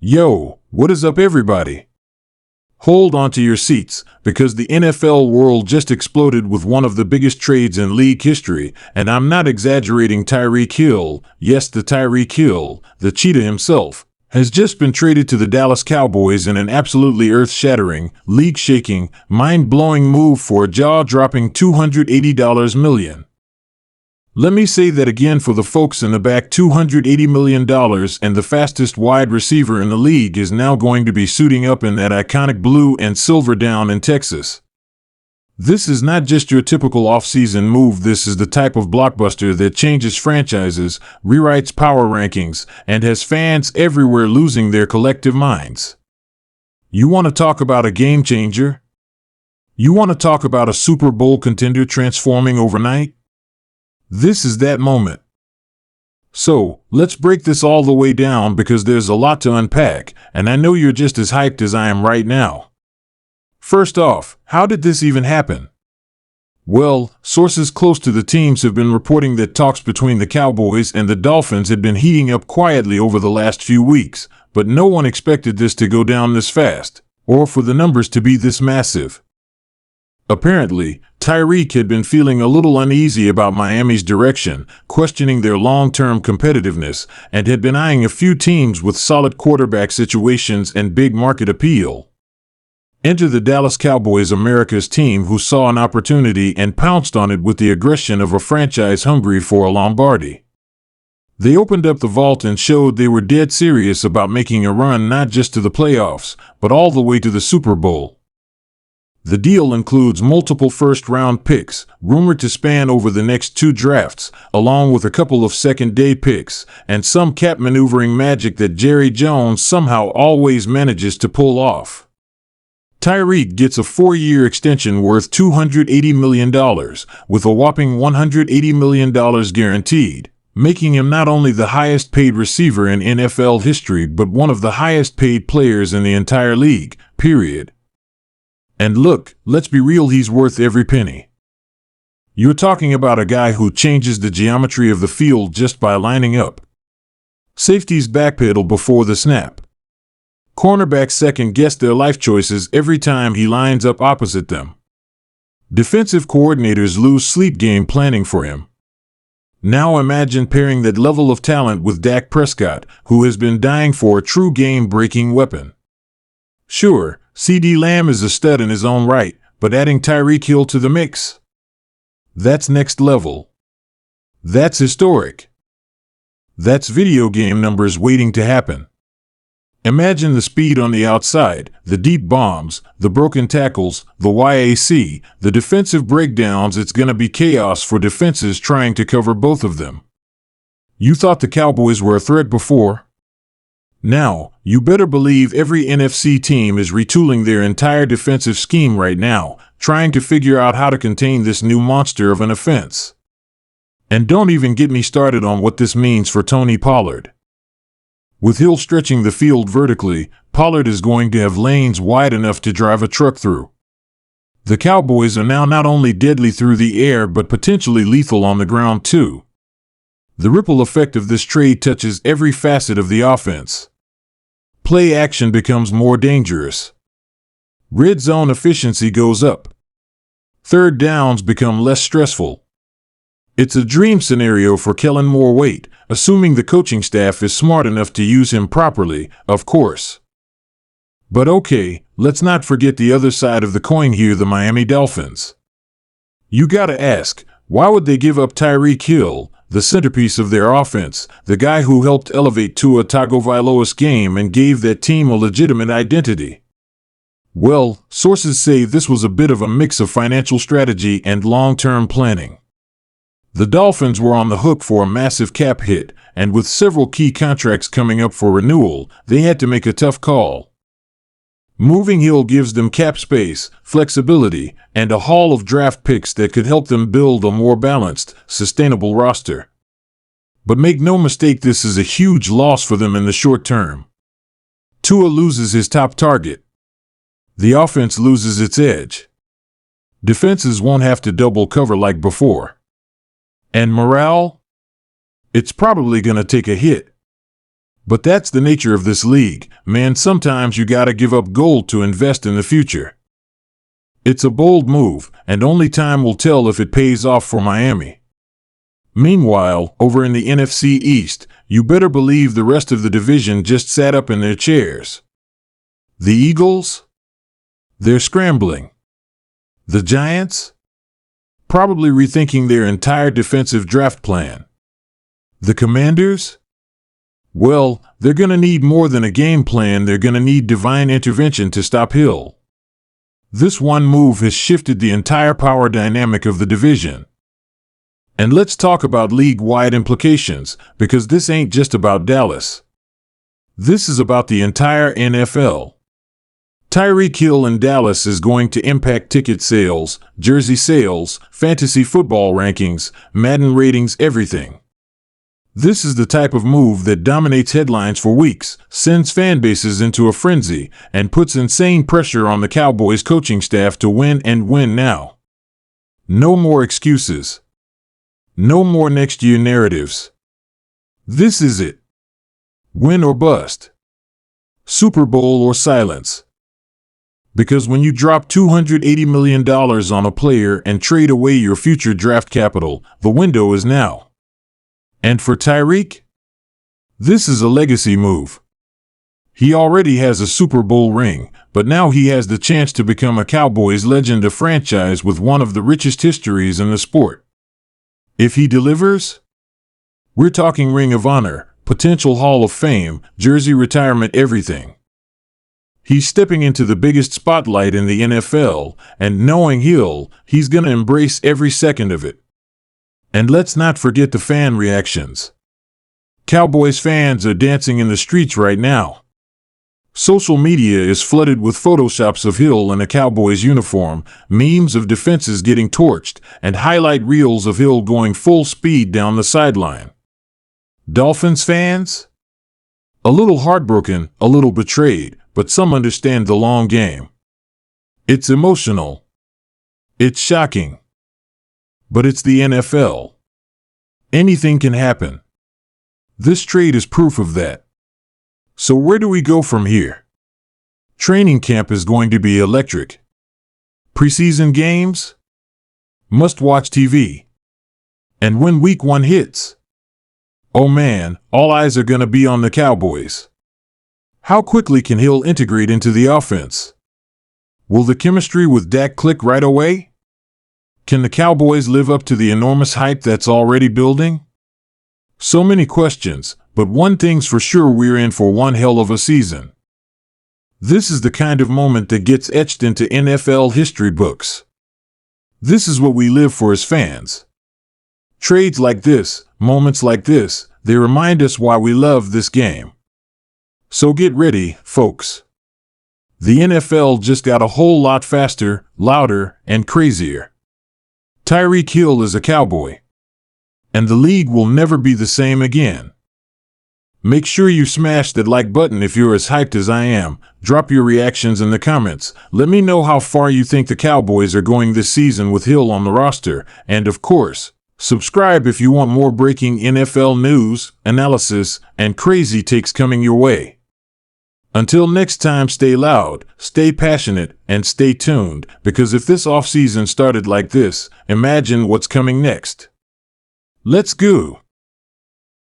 Yo, what is up, everybody? Hold on to your seats, because the NFL world just exploded with one of the biggest trades in league history, and I'm not exaggerating. Tyreek Hill, yes, the Tyreek Hill, the cheetah himself, has just been traded to the Dallas Cowboys in an absolutely earth-shattering, league-shaking, mind-blowing move for a jaw-dropping $280 million. Let me say that again for the folks in the back. $280 million, and the fastest wide receiver in the league is now going to be suiting up in that iconic blue and silver down in Texas. This is not just your typical off-season move. This is the type of blockbuster that changes franchises, rewrites power rankings, and has fans everywhere losing their collective minds. You want to talk about a game changer? You want to talk about a Super Bowl contender transforming overnight? This is that moment. So, let's break this all the way down because there's a lot to unpack, and I know you're just as hyped as I am right now. First off, how did this even happen? Well, sources close to the teams have been reporting that talks between the Cowboys and the Dolphins had been heating up quietly over the last few weeks, but no one expected this to go down this fast, or for the numbers to be this massive. Apparently, Tyreek had been feeling a little uneasy about Miami's direction, questioning their long-term competitiveness, and had been eyeing a few teams with solid quarterback situations and big market appeal. Enter the Dallas Cowboys, America's team, who saw an opportunity and pounced on it with the aggression of a franchise hungry for a Lombardi. They opened up the vault and showed they were dead serious about making a run not just to the playoffs, but all the way to the Super Bowl. The deal includes multiple first-round picks, rumored to span over the next 2 drafts, along with a couple of second-day picks, and some cap maneuvering magic that Jerry Jones somehow always manages to pull off. Tyreek gets a 4-year extension worth $280 million, with a whopping $180 million guaranteed, making him not only the highest-paid receiver in NFL history but one of the highest-paid players in the entire league, period. And look, let's be real, he's worth every penny. You're talking about a guy who changes the geometry of the field just by lining up. Safeties backpedal before the snap. Cornerbacks second-guess their life choices every time he lines up opposite them. Defensive coordinators lose sleep game planning for him. Now imagine pairing that level of talent with Dak Prescott, who has been dying for a true game-breaking weapon. Sure, CeeDee Lamb is a stud in his own right, but adding Tyreek Hill to the mix? That's next level. That's historic. That's video game numbers waiting to happen. Imagine the speed on the outside, the deep bombs, the broken tackles, the YAC, the defensive breakdowns. It's gonna be chaos for defenses trying to cover both of them. You thought the Cowboys were a threat before? Now, you better believe every NFC team is retooling their entire defensive scheme right now, trying to figure out how to contain this new monster of an offense. And don't even get me started on what this means for Tony Pollard. With Hill stretching the field vertically, Pollard is going to have lanes wide enough to drive a truck through. The Cowboys are now not only deadly through the air but potentially lethal on the ground too. The ripple effect of this trade touches every facet of the offense. Play action becomes more dangerous. Red zone efficiency goes up. Third downs become less stressful. It's a dream scenario for Kellen Moore, assuming the coaching staff is smart enough to use him properly, of course. But okay, let's not forget the other side of the coin here, the Miami Dolphins. You gotta ask, why would they give up Tyreek Hill, the centerpiece of their offense, the guy who helped elevate Tua Tagovailoa's game and gave that team a legitimate identity? Well, sources say this was a bit of a mix of financial strategy and long-term planning. The Dolphins were on the hook for a massive cap hit, and with several key contracts coming up for renewal, they had to make a tough call. Moving Hill gives them cap space, flexibility, and a haul of draft picks that could help them build a more balanced, sustainable roster. But make no mistake, this is a huge loss for them in the short term. Tua loses his top target. The offense loses its edge. Defenses won't have to double cover like before. And morale? It's probably going to take a hit. But that's the nature of this league, man. Sometimes you gotta give up gold to invest in the future. It's a bold move, and only time will tell if it pays off for Miami. Meanwhile, over in the NFC East, you better believe the rest of the division just sat up in their chairs. The Eagles? They're scrambling. The Giants? Probably rethinking their entire defensive draft plan. The Commanders? Well, they're gonna need more than a game plan. They're gonna need divine intervention to stop Hill. This one move has shifted the entire power dynamic of the division. And let's talk about league-wide implications, because this ain't just about Dallas. This is about the entire NFL. Tyreek Hill in Dallas is going to impact ticket sales, jersey sales, fantasy football rankings, Madden ratings, everything. This is the type of move that dominates headlines for weeks, sends fan bases into a frenzy, and puts insane pressure on the Cowboys coaching staff to win and win now. No more excuses. No more next year narratives. This is it. Win or bust. Super Bowl or silence. Because when you drop $280 million on a player and trade away your future draft capital, the window is now. And for Tyreek? This is a legacy move. He already has a Super Bowl ring, but now he has the chance to become a Cowboys legend, a franchise with one of the richest histories in the sport. If he delivers, we're talking Ring of Honor, potential Hall of Fame, jersey retirement, everything. He's stepping into the biggest spotlight in the NFL, and knowing Hill, he's gonna embrace every second of it. And let's not forget the fan reactions. Cowboys fans are dancing in the streets right now. Social media is flooded with photoshops of Hill in a Cowboys uniform, memes of defenses getting torched, and highlight reels of Hill going full speed down the sideline. Dolphins fans? A little heartbroken, a little betrayed, but some understand the long game. It's emotional. It's shocking. But it's the NFL. Anything can happen. This trade is proof of that. So where do we go from here? Training camp is going to be electric. Preseason games? Must-watch TV. And when week 1 hits? Oh man, all eyes are going to be on the Cowboys. How quickly can Hill integrate into the offense? Will the chemistry with Dak click right away? Can the Cowboys live up to the enormous hype that's already building? So many questions, but one thing's for sure, we're in for one hell of a season. This is the kind of moment that gets etched into NFL history books. This is what we live for as fans. Trades like this, moments like this, they remind us why we love this game. So get ready, folks. The NFL just got a whole lot faster, louder, and crazier. Tyreek Hill is a Cowboy. And the league will never be the same again. Make sure you smash that like button if you're as hyped as I am. Drop your reactions in the comments. Let me know how far you think the Cowboys are going this season with Hill on the roster. And of course, subscribe if you want more breaking NFL news, analysis, and crazy takes coming your way. Until next time, stay loud, stay passionate, and stay tuned, because if this offseason started like this, imagine what's coming next. Let's go!